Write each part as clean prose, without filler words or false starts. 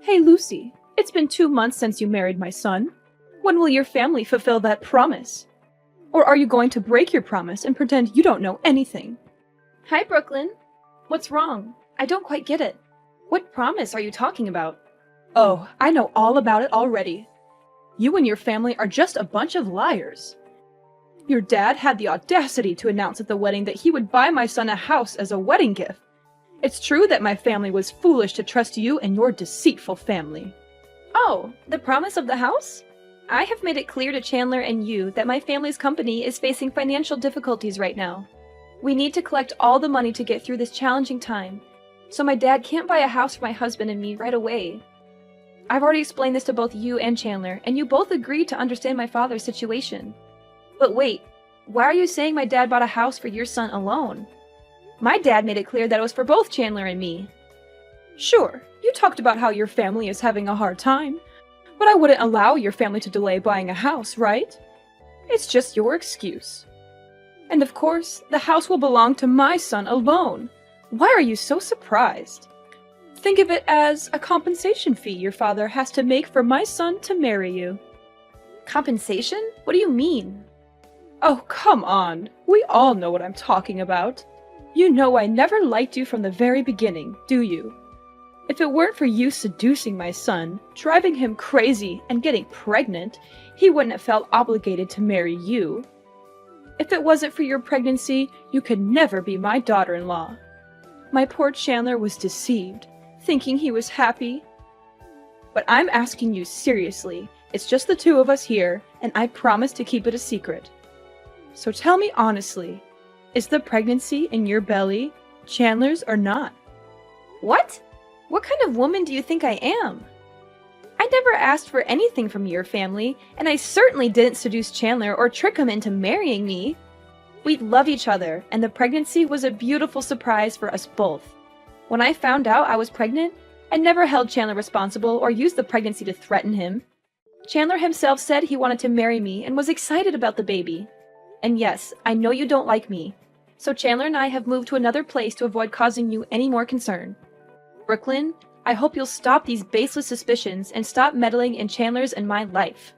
Hey Lucy, it's been 2 months since you married my son. When will your family fulfill that promise? Or are you going to break your promise and pretend you don't know anything? Hi, Brooklyn. What's wrong? I don't quite get it. What promise are you talking about? Oh, I know all about it already. You and your family are just a bunch of liars. Your dad had the audacity to announce at the wedding that he would buy my son a house as a wedding gift. It's true that my family was foolish to trust you and your deceitful family. Oh, the promise of the house? I have made it clear to Chandler and you that my family's company is facing financial difficulties right now. We need to collect all the money to get through this challenging time, so my dad can't buy a house for my husband and me right away. I've already explained this to both you and Chandler, and you both agreed to understand my father's situation. But wait, why are you saying my dad bought a house for your son alone? My dad made it clear that it was for both Chandler and me. Sure, you talked about how your family is having a hard time, but I wouldn't allow your family to delay buying a house, right? It's just your excuse. And of course, the house will belong to my son alone. Why are you so surprised? Think of it as a compensation fee your father has to make for my son to marry you. Compensation? What do you mean? Oh, come on. We all know what I'm talking about. You know I never liked you from the very beginning, do you? If it weren't for you seducing my son, driving him crazy, and getting pregnant, he wouldn't have felt obligated to marry you. If it wasn't for your pregnancy, you could never be my daughter-in-law. My poor Chandler was deceived, thinking he was happy. But I'm asking you seriously. It's just the two of us here, and I promise to keep it a secret. So tell me honestly, is the pregnancy in your belly Chandler's or not? What? What kind of woman do you think I am? I never asked for anything from your family, and I certainly didn't seduce Chandler or trick him into marrying me. We love each other, and the pregnancy was a beautiful surprise for us both. When I found out I was pregnant, I never held Chandler responsible or used the pregnancy to threaten him. Chandler himself said he wanted to marry me and was excited about the baby. And yes, I know you don't like me, so Chandler and I have moved to another place to avoid causing you any more concern. Brooklyn, I hope you'll stop these baseless suspicions and stop meddling in Chandler's and my life.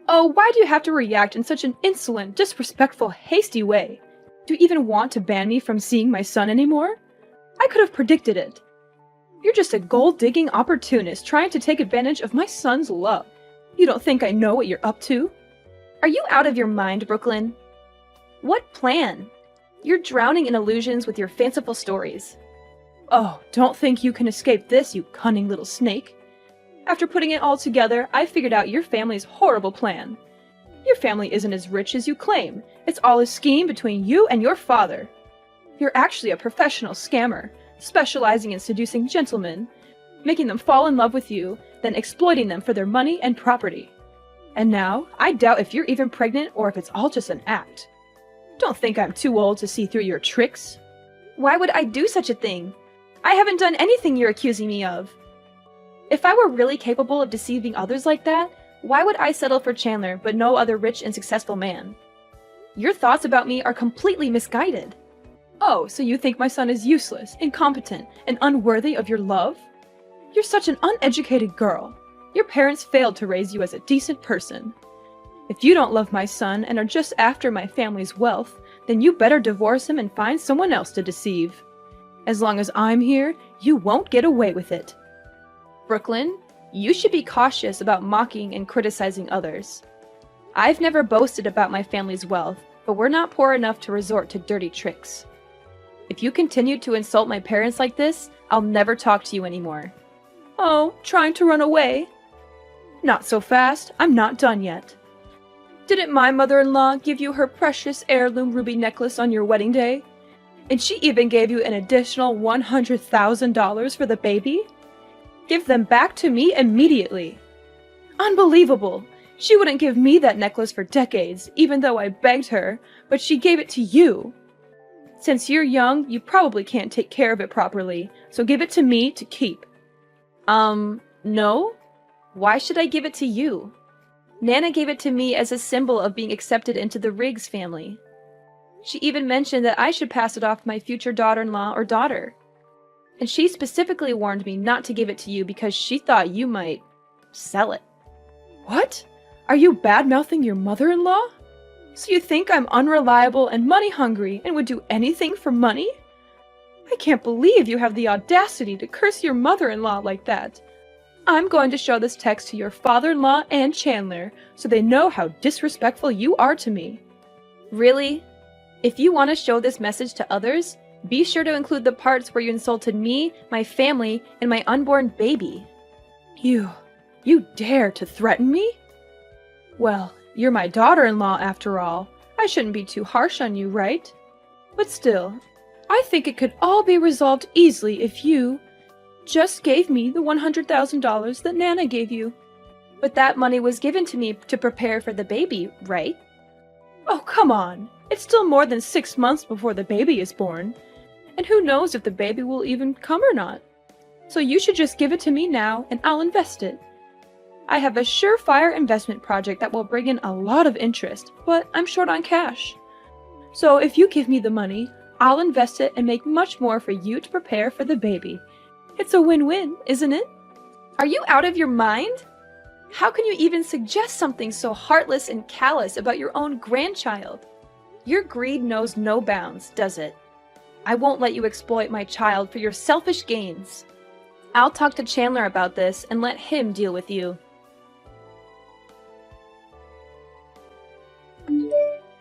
Oh, why do you have to react in such an insolent, disrespectful, hasty way? Do you even want to ban me from seeing my son anymore? I could have predicted it. You're just a gold-digging opportunist trying to take advantage of my son's love. You don't think I know what you're up to? Are you out of your mind, Brooklyn? What plan? You're drowning in illusions with your fanciful stories. Oh, don't think you can escape this, you cunning little snake. After putting it all together, I figured out your family's horrible plan. Your family isn't as rich as you claim. It's all a scheme between you and your father. You're actually a professional scammer, specializing in seducing gentlemen, making them fall in love with you, then exploiting them for their money and property. And now, I doubt if you're even pregnant or if it's all just an act. Don't think I'm too old to see through your tricks. Why would I do such a thing? I haven't done anything you're accusing me of. If I were really capable of deceiving others like that, why would I settle for Chandler but no other rich and successful man? Your thoughts about me are completely misguided. Oh, so you think my son is useless, incompetent, and unworthy of your love? You're such an uneducated girl. Your parents failed to raise you as a decent person. If you don't love my son and are just after my family's wealth, then you better divorce him and find someone else to deceive. As long as I'm here, you won't get away with it. Brooklyn, you should be cautious about mocking and criticizing others. I've never boasted about my family's wealth, but we're not poor enough to resort to dirty tricks. If you continue to insult my parents like this, I'll never talk to you anymore. Oh, trying to run away? Not so fast, I'm not done yet. Didn't my mother-in-law give you her precious heirloom ruby necklace on your wedding day? And she even gave you an additional $100,000 for the baby? Give them back to me immediately. Unbelievable! She wouldn't give me that necklace for decades, even though I begged her, but she gave it to you. Since you're young, you probably can't take care of it properly, so give it to me to keep. No? Why should I give it to you? Nana gave it to me as a symbol of being accepted into the Riggs family. She even mentioned that I should pass it off to my future daughter-in-law or daughter. And she specifically warned me not to give it to you because she thought you might sell it. What? Are you bad-mouthing your mother-in-law? So you think I'm unreliable and money-hungry and would do anything for money? I can't believe you have the audacity to curse your mother-in-law like that. I'm going to show this text to your father-in-law and Chandler so they know how disrespectful you are to me. Really? If you want to show this message to others, be sure to include the parts where you insulted me, my family, and my unborn baby. You dare to threaten me? Well, you're my daughter-in-law after all. I shouldn't be too harsh on you, right? But still, I think it could all be resolved easily if you just gave me the $100,000 that Nana gave you. But that money was given to me to prepare for the baby, right? Oh, come on. It's still more than 6 months before the baby is born. And who knows if the baby will even come or not. So you should just give it to me now and I'll invest it. I have a surefire investment project that will bring in a lot of interest, but I'm short on cash. So if you give me the money, I'll invest it and make much more for you to prepare for the baby. It's a win-win, isn't it? Are you out of your mind? How can you even suggest something so heartless and callous about your own grandchild? Your greed knows no bounds, does it? I won't let you exploit my child for your selfish gains. I'll talk to Chandler about this and let him deal with you.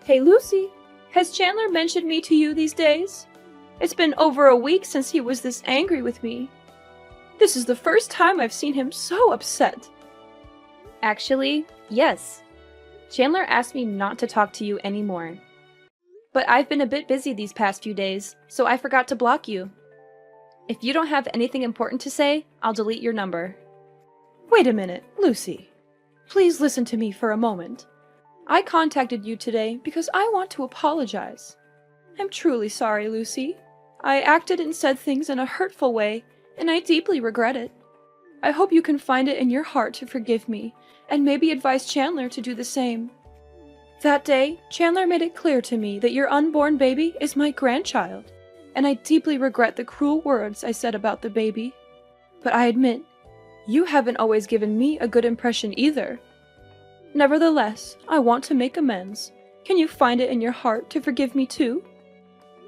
Hey Lucy, has Chandler mentioned me to you these days? It's been over a week since he was this angry with me. This is the first time I've seen him so upset. Actually, yes. Chandler asked me not to talk to you anymore. But I've been a bit busy these past few days, so I forgot to block you. If you don't have anything important to say, I'll delete your number. Wait a minute, Lucy. Please listen to me for a moment. I contacted you today because I want to apologize. I'm truly sorry, Lucy. I acted and said things in a hurtful way, and I deeply regret it. I hope you can find it in your heart to forgive me, and maybe advise Chandler to do the same. That day, Chandler made it clear to me that your unborn baby is my grandchild, and I deeply regret the cruel words I said about the baby. But I admit, you haven't always given me a good impression either. Nevertheless, I want to make amends. Can you find it in your heart to forgive me too?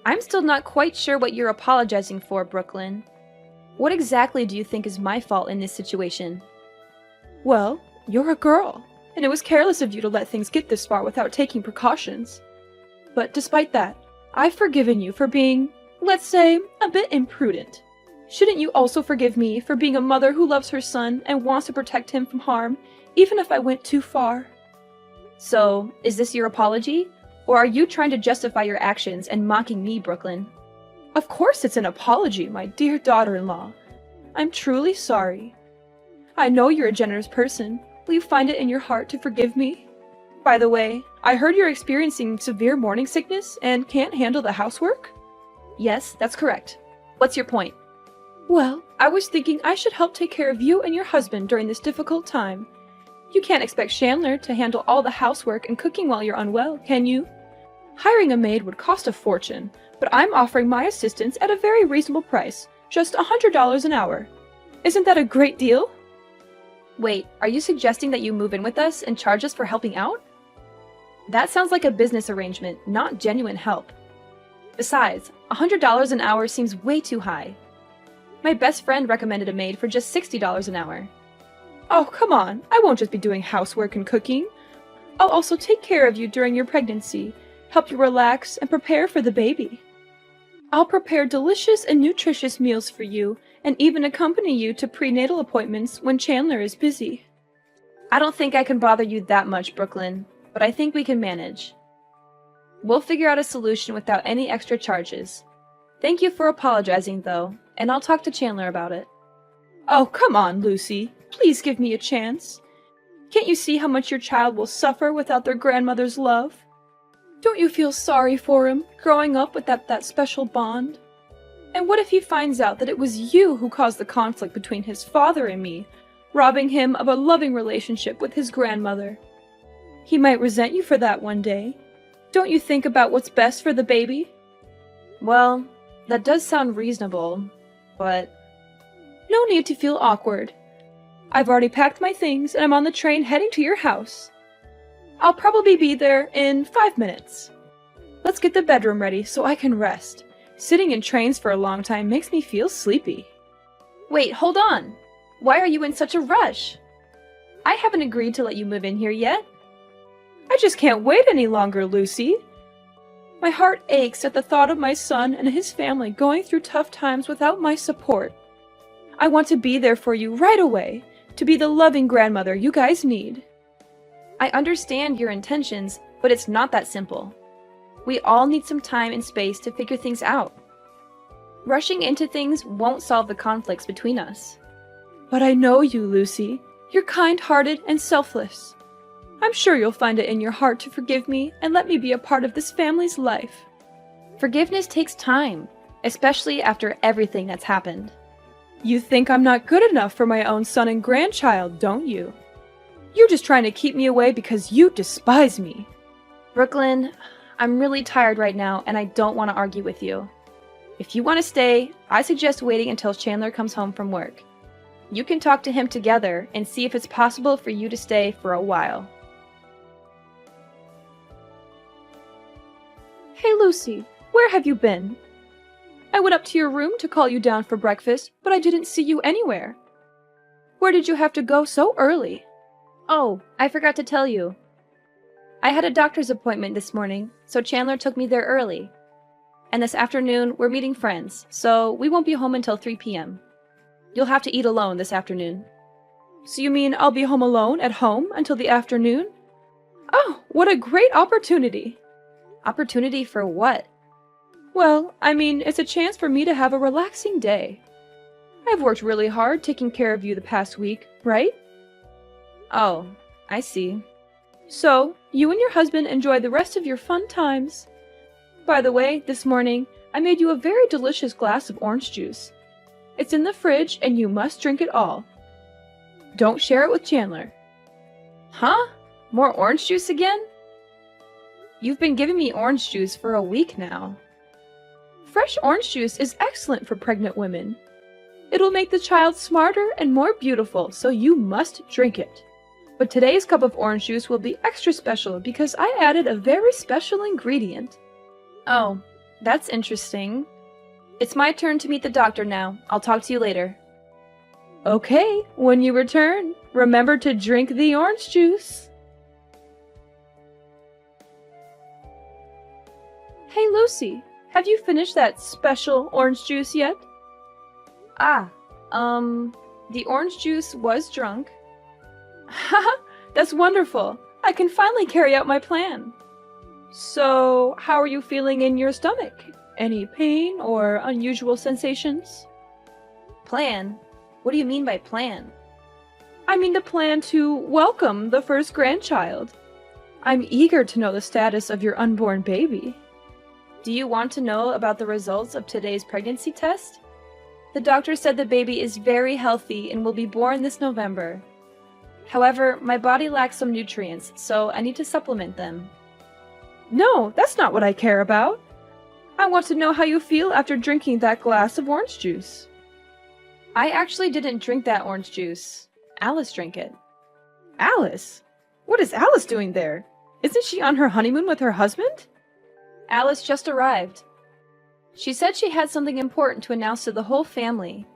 I'm still not quite sure what you're apologizing for, Brooklyn. What exactly do you think is my fault in this situation? Well, you're a girl, and it was careless of you to let things get this far without taking precautions. But despite that, I've forgiven you for being, let's say, a bit imprudent. Shouldn't you also forgive me for being a mother who loves her son and wants to protect him from harm, even if I went too far? So, is this your apology? Or are you trying to justify your actions and mocking me, Brooklyn? Of course it's an apology, my dear daughter-in-law. I'm truly sorry. I know you're a generous person. Will you find it in your heart to forgive me? By the way, I heard you're experiencing severe morning sickness and can't handle the housework? Yes, that's correct. What's your point? Well, I was thinking I should help take care of you and your husband during this difficult time. You can't expect Chandler to handle all the housework and cooking while you're unwell, can you? Hiring a maid would cost a fortune, but I'm offering my assistance at a very reasonable price, just $100 an hour. Isn't that a great deal? Wait, are you suggesting that you move in with us and charge us for helping out? That sounds like a business arrangement, not genuine help. Besides, $100 an hour seems way too high. My best friend recommended a maid for just $60 an hour. Oh, come on, I won't just be doing housework and cooking. I'll also take care of you during your pregnancy, help you relax, and prepare for the baby. I'll prepare delicious and nutritious meals for you, and even accompany you to prenatal appointments when Chandler is busy. I don't think I can bother you that much, Brooklyn, but I think we can manage. We'll figure out a solution without any extra charges. Thank you for apologizing, though, and I'll talk to Chandler about it. Oh, come on, Lucy. Please give me a chance. Can't you see how much your child will suffer without their grandmother's love? Don't you feel sorry for him, growing up without that special bond? And what if he finds out that it was you who caused the conflict between his father and me, robbing him of a loving relationship with his grandmother? He might resent you for that one day. Don't you think about what's best for the baby? Well, that does sound reasonable, but... No need to feel awkward. I've already packed my things and I'm on the train heading to your house. I'll probably be there in 5 minutes. Let's get the bedroom ready so I can rest. Sitting in trains for a long time makes me feel sleepy. Wait, hold on! Why are you in such a rush? I haven't agreed to let you move in here yet. I just can't wait any longer, Lucy. My heart aches at the thought of my son and his family going through tough times without my support. I want to be there for you right away, to be the loving grandmother you guys need. I understand your intentions, but it's not that simple. We all need some time and space to figure things out. Rushing into things won't solve the conflicts between us. But I know you, Lucy. You're kind-hearted and selfless. I'm sure you'll find it in your heart to forgive me and let me be a part of this family's life. Forgiveness takes time, especially after everything that's happened. You think I'm not good enough for my own son and grandchild, don't you? You're just trying to keep me away because you despise me. Brooklyn, I'm really tired right now and I don't want to argue with you. If you want to stay, I suggest waiting until Chandler comes home from work. You can talk to him together and see if it's possible for you to stay for a while. Hey Lucy, where have you been? I went up to your room to call you down for breakfast, but I didn't see you anywhere. Where did you have to go so early? Oh, I forgot to tell you. I had a doctor's appointment this morning, so Chandler took me there early. And this afternoon, we're meeting friends, so we won't be home until 3 p.m. You'll have to eat alone this afternoon. So you mean I'll be home alone at home until the afternoon? Oh, what a great opportunity! Opportunity for what? Well, I mean, it's a chance for me to have a relaxing day. I've worked really hard taking care of you the past week, right? Oh, I see. So, you and your husband enjoy the rest of your fun times. By the way, this morning, I made you a very delicious glass of orange juice. It's in the fridge and you must drink it all. Don't share it with Chandler. Huh? More orange juice again? You've been giving me orange juice for a week now. Fresh orange juice is excellent for pregnant women. It'll make the child smarter and more beautiful, so you must drink it. But today's cup of orange juice will be extra special because I added a very special ingredient. Oh, that's interesting. It's my turn to meet the doctor now. I'll talk to you later. Okay, when you return, remember to drink the orange juice. Hey Lucy, have you finished that special orange juice yet? The orange juice was drunk. Haha, that's wonderful. I can finally carry out my plan. So, how are you feeling in your stomach? Any pain or unusual sensations? Plan? What do you mean by plan? I mean the plan to welcome the first grandchild. I'm eager to know the status of your unborn baby. Do you want to know about the results of today's pregnancy test? The doctor said the baby is very healthy and will be born this November. However, my body lacks some nutrients, so I need to supplement them. No, that's not what I care about. I want to know how you feel after drinking that glass of orange juice. I actually didn't drink that orange juice. Alice drank it. Alice? What is Alice doing there? Isn't she on her honeymoon with her husband? Alice just arrived. She said she had something important to announce to the whole family.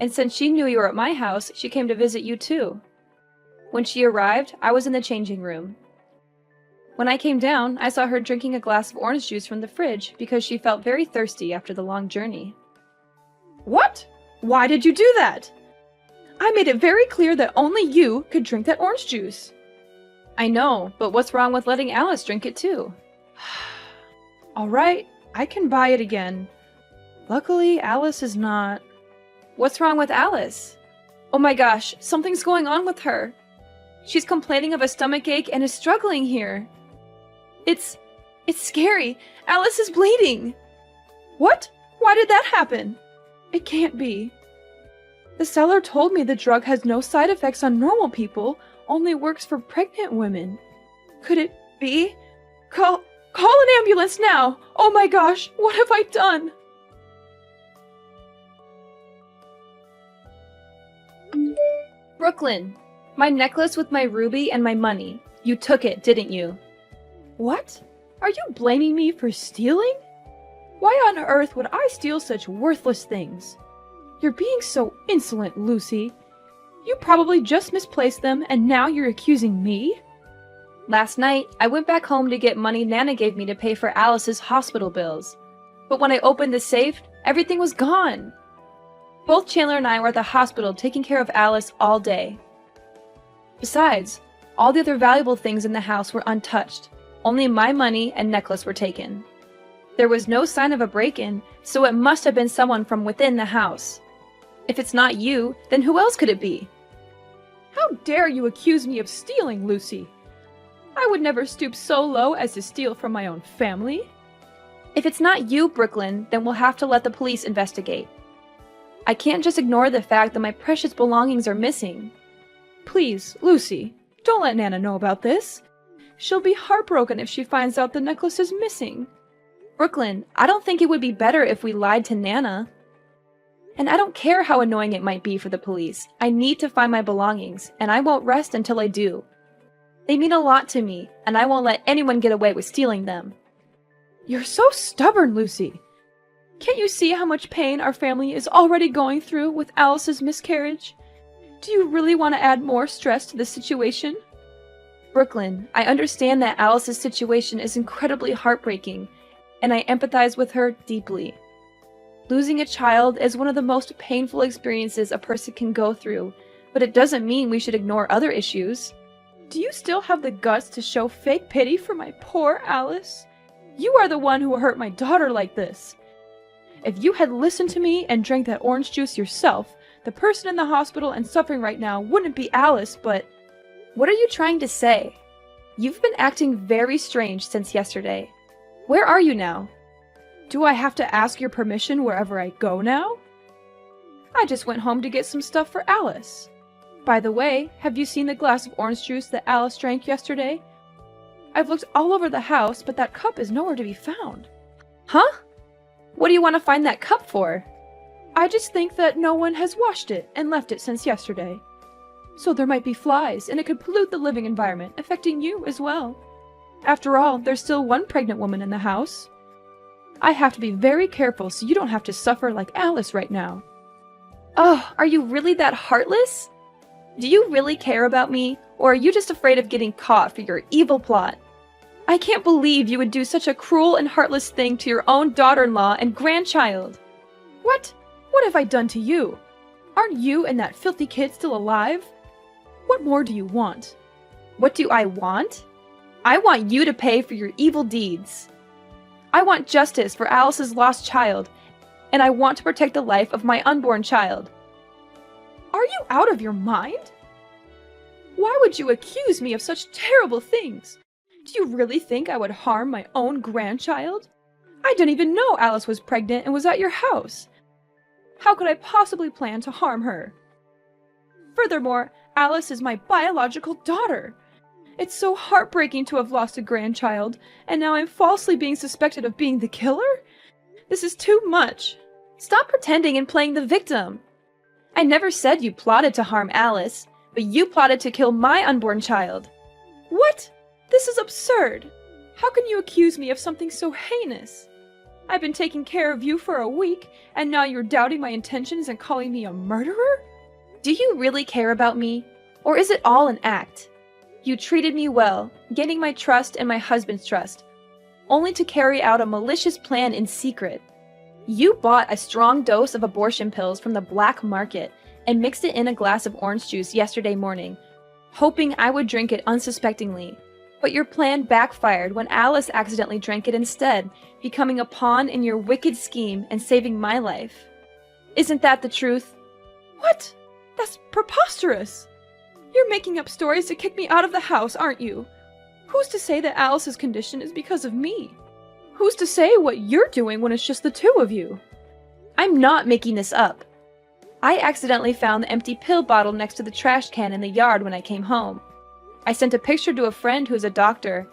And since she knew you were at my house, she came to visit you too. When she arrived, I was in the changing room. When I came down, I saw her drinking a glass of orange juice from the fridge because she felt very thirsty after the long journey. What? Why did you do that? I made it very clear that only you could drink that orange juice. I know, but what's wrong with letting Alice drink it too? All right, I can buy it again. Luckily, Alice is not... What's wrong with Alice? Oh my gosh, something's going on with her. She's complaining of a stomachache and is struggling here. It's scary. Alice is bleeding. What? Why did that happen? It can't be. The seller told me the drug has no side effects on normal people, only works for pregnant women. Could it be? Call an ambulance now! Oh my gosh, what have I done? Brooklyn, my necklace with my ruby and my money. You took it, didn't you? What? Are you blaming me for stealing? Why on earth would I steal such worthless things? You're being so insolent, Lucy. You probably just misplaced them and now you're accusing me? Last night, I went back home to get money Nana gave me to pay for Alice's hospital bills. But when I opened the safe, everything was gone. Both Chandler and I were at the hospital taking care of Alice all day. Besides, all the other valuable things in the house were untouched. Only my money and necklace were taken. There was no sign of a break-in, so it must have been someone from within the house. If it's not you, then who else could it be? How dare you accuse me of stealing, Lucy? I would never stoop so low as to steal from my own family. If it's not you, Brooklyn, then we'll have to let the police investigate. I can't just ignore the fact that my precious belongings are missing. Please, Lucy, don't let Nana know about this. She'll be heartbroken if she finds out the necklace is missing. Brooklyn, I don't think it would be better if we lied to Nana. And I don't care how annoying it might be for the police. I need to find my belongings, and I won't rest until I do. They mean a lot to me, and I won't let anyone get away with stealing them. You're so stubborn, Lucy. Can't you see how much pain our family is already going through with Alice's miscarriage? Do you really want to add more stress to the situation? Brooklyn, I understand that Alice's situation is incredibly heartbreaking, and I empathize with her deeply. Losing a child is one of the most painful experiences a person can go through, but it doesn't mean we should ignore other issues. Do you still have the guts to show fake pity for my poor Alice? You are the one who hurt my daughter like this. If you had listened to me and drank that orange juice yourself, the person in the hospital and suffering right now wouldn't be Alice, but... What are you trying to say? You've been acting very strange since yesterday. Where are you now? Do I have to ask your permission wherever I go now? I just went home to get some stuff for Alice. By the way, have you seen the glass of orange juice that Alice drank yesterday? I've looked all over the house, but that cup is nowhere to be found. Huh? What do you want to find that cup for? I just think that no one has washed it and left it since yesterday. So there might be flies, and it could pollute the living environment, affecting you as well. After all, there's still one pregnant woman in the house. I have to be very careful so you don't have to suffer like Alice right now. Oh, are you really that heartless? Do you really care about me, or are you just afraid of getting caught for your evil plot? I can't believe you would do such a cruel and heartless thing to your own daughter-in-law and grandchild. What? What have I done to you? Aren't you and that filthy kid still alive? What more do you want? What do I want? I want you to pay for your evil deeds. I want justice for Alice's lost child, and I want to protect the life of my unborn child. Are you out of your mind? Why would you accuse me of such terrible things? Do you really think I would harm my own grandchild? I didn't even know Alice was pregnant and was at your house. How could I possibly plan to harm her? Furthermore, Alice is my biological daughter. It's so heartbreaking to have lost a grandchild, and now I'm falsely being suspected of being the killer? This is too much. Stop pretending and playing the victim. I never said you plotted to harm Alice, but you plotted to kill my unborn child. What? This is absurd. How can you accuse me of something so heinous? I've been taking care of you for a week, and now you're doubting my intentions and calling me a murderer? Do you really care about me? Or is it all an act? You treated me well, gaining my trust and my husband's trust, only to carry out a malicious plan in secret. You bought a strong dose of abortion pills from the black market and mixed it in a glass of orange juice yesterday morning, hoping I would drink it unsuspectingly. But your plan backfired when Alice accidentally drank it instead, becoming a pawn in your wicked scheme and saving my life. Isn't that the truth? What? That's preposterous! You're making up stories to kick me out of the house, aren't you? Who's to say that Alice's condition is because of me? Who's to say what you're doing when it's just the two of you? I'm not making this up. I accidentally found the empty pill bottle next to the trash can in the yard when I came home. I sent a picture to a friend who's a doctor,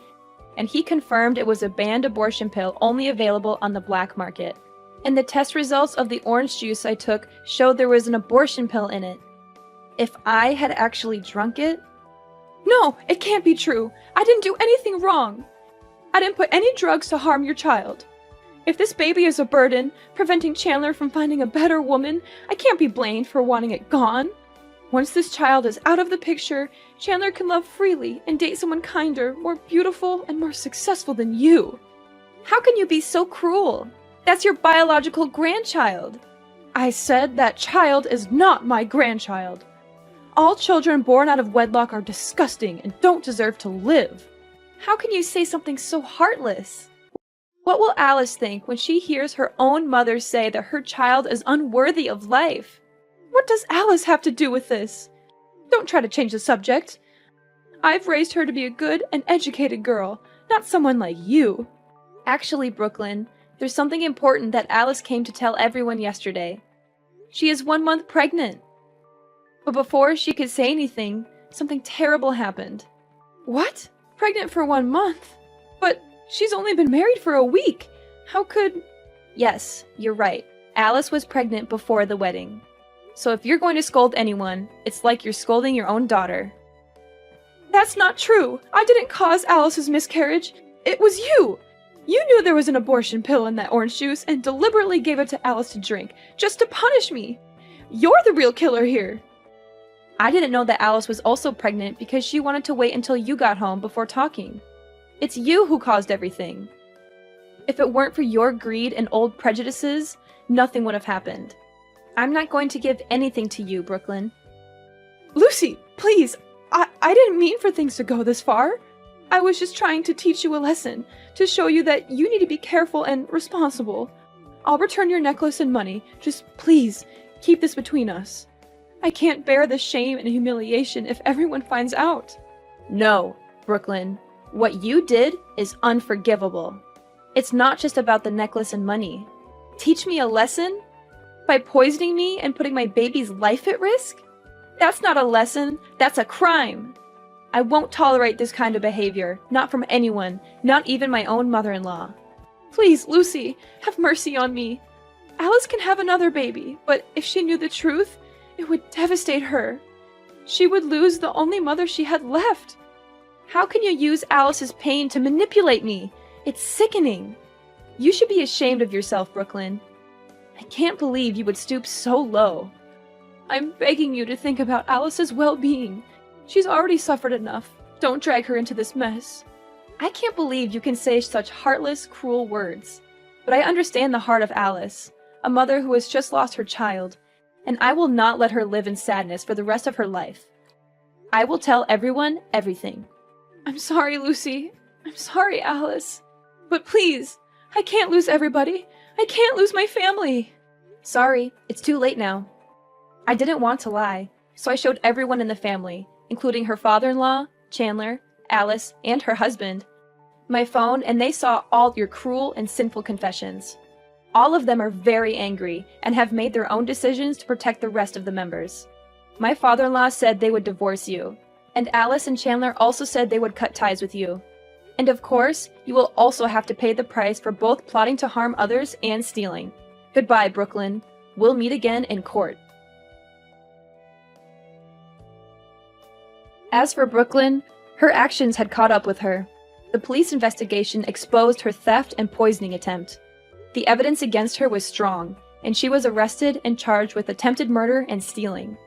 and he confirmed it was a banned abortion pill only available on the black market. And the test results of the orange juice I took showed there was an abortion pill in it. If I had actually drunk it? No, it can't be true. I didn't do anything wrong. I didn't put any drugs to harm your child. If this baby is a burden, preventing Chandler from finding a better woman, I can't be blamed for wanting it gone. Once this child is out of the picture, Chandler can love freely and date someone kinder, more beautiful, and more successful than you. How can you be so cruel? That's your biological grandchild. I said that child is not my grandchild. All children born out of wedlock are disgusting and don't deserve to live. How can you say something so heartless? What will Alice think when she hears her own mother say that her child is unworthy of life? What does Alice have to do with this? Don't try to change the subject. I've raised her to be a good and educated girl, not someone like you. Actually, Brooklyn, there's something important that Alice came to tell everyone yesterday. She is 1 month pregnant. But before she could say anything, something terrible happened. What? Pregnant for 1 month? But she's only been married for a week. How could... Yes, you're right. Alice was pregnant before the wedding. So if you're going to scold anyone, it's like you're scolding your own daughter. That's not true. I didn't cause Alice's miscarriage. It was you. You knew there was an abortion pill in that orange juice and deliberately gave it to Alice to drink, just to punish me. You're the real killer here. I didn't know that Alice was also pregnant because she wanted to wait until you got home before talking. It's you who caused everything. If it weren't for your greed and old prejudices, nothing would have happened. I'm not going to give anything to you, Brooklyn. Lucy, please. I didn't mean for things to go this far. I was just trying to teach you a lesson, to show you that you need to be careful and responsible. I'll return your necklace and money. Just please, keep this between us. I can't bear the shame and humiliation if everyone finds out. No, Brooklyn. What you did is unforgivable. It's not just about the necklace and money. Teach me a lesson? By poisoning me and putting my baby's life at risk? That's not a lesson, that's a crime. I won't tolerate this kind of behavior, not from anyone, not even my own mother-in-law. Please, Lucy, have mercy on me. Alice can have another baby, but if she knew the truth, it would devastate her. She would lose the only mother she had left. How can you use Alice's pain to manipulate me? It's sickening. You should be ashamed of yourself, Brooklyn. I can't believe you would stoop so low. I'm begging you to think about Alice's well-being. She's already suffered enough. Don't drag her into this mess. I can't believe you can say such heartless, cruel words. But I understand the heart of Alice, a mother who has just lost her child, and I will not let her live in sadness for the rest of her life. I will tell everyone everything. I'm sorry, Lucy. I'm sorry, Alice. But please, I can't lose everybody. I can't lose my family. Sorry, it's too late now. I didn't want to lie, so I showed everyone in the family, including her father-in-law, Chandler, Alice, and her husband, my phone, and they saw all your cruel and sinful confessions. All of them are very angry and have made their own decisions to protect the rest of the members. My father-in-law said they would divorce you, and Alice and Chandler also said they would cut ties with you. And of course, you will also have to pay the price for both plotting to harm others and stealing. Goodbye, Brooklyn. We'll meet again in court. As for Brooklyn, her actions had caught up with her. The police investigation exposed her theft and poisoning attempt. The evidence against her was strong, and she was arrested and charged with attempted murder and stealing.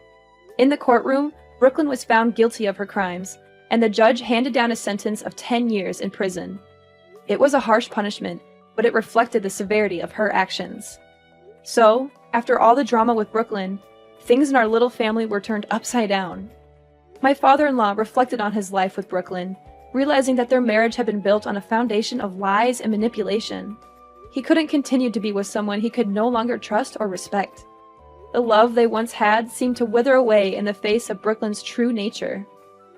In the courtroom, Brooklyn was found guilty of her crimes, and the judge handed down a sentence of 10 years in prison. It was a harsh punishment, but it reflected the severity of her actions. So, after all the drama with Brooklyn, things in our little family were turned upside down. My father-in-law reflected on his life with Brooklyn, realizing that their marriage had been built on a foundation of lies and manipulation. He couldn't continue to be with someone he could no longer trust or respect. The love they once had seemed to wither away in the face of Brooklyn's true nature.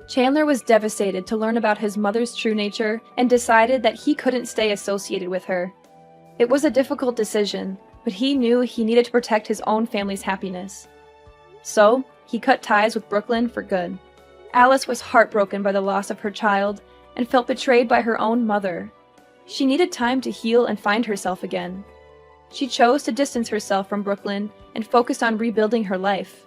Chandler was devastated to learn about his mother's true nature and decided that he couldn't stay associated with her. It was a difficult decision, but he knew he needed to protect his own family's happiness. So, he cut ties with Brooklyn for good. Alice was heartbroken by the loss of her child and felt betrayed by her own mother. She needed time to heal and find herself again. She chose to distance herself from Brooklyn and focus on rebuilding her life.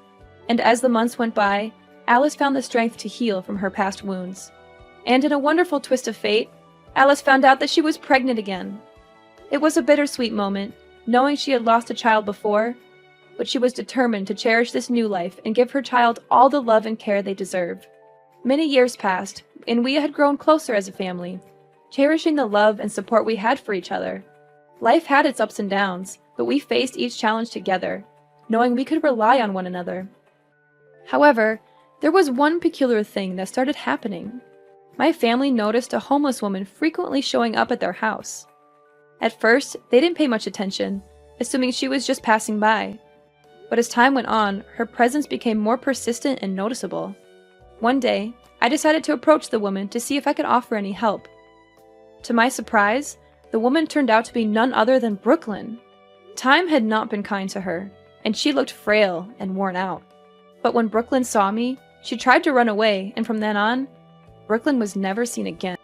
And as the months went by, Alice found the strength to heal from her past wounds. And in a wonderful twist of fate, Alice found out that she was pregnant again. It was a bittersweet moment, knowing she had lost a child before, but she was determined to cherish this new life and give her child all the love and care they deserve. Many years passed, and we had grown closer as a family, cherishing the love and support we had for each other. Life had its ups and downs, but we faced each challenge together, knowing we could rely on one another. However, there was one peculiar thing that started happening. My family noticed a homeless woman frequently showing up at their house. At first, they didn't pay much attention, assuming she was just passing by. But as time went on, her presence became more persistent and noticeable. One day, I decided to approach the woman to see if I could offer any help. To my surprise, the woman turned out to be none other than Brooklyn. Time had not been kind to her, and she looked frail and worn out. But when Brooklyn saw me, she tried to run away, and from then on, Brooklyn was never seen again.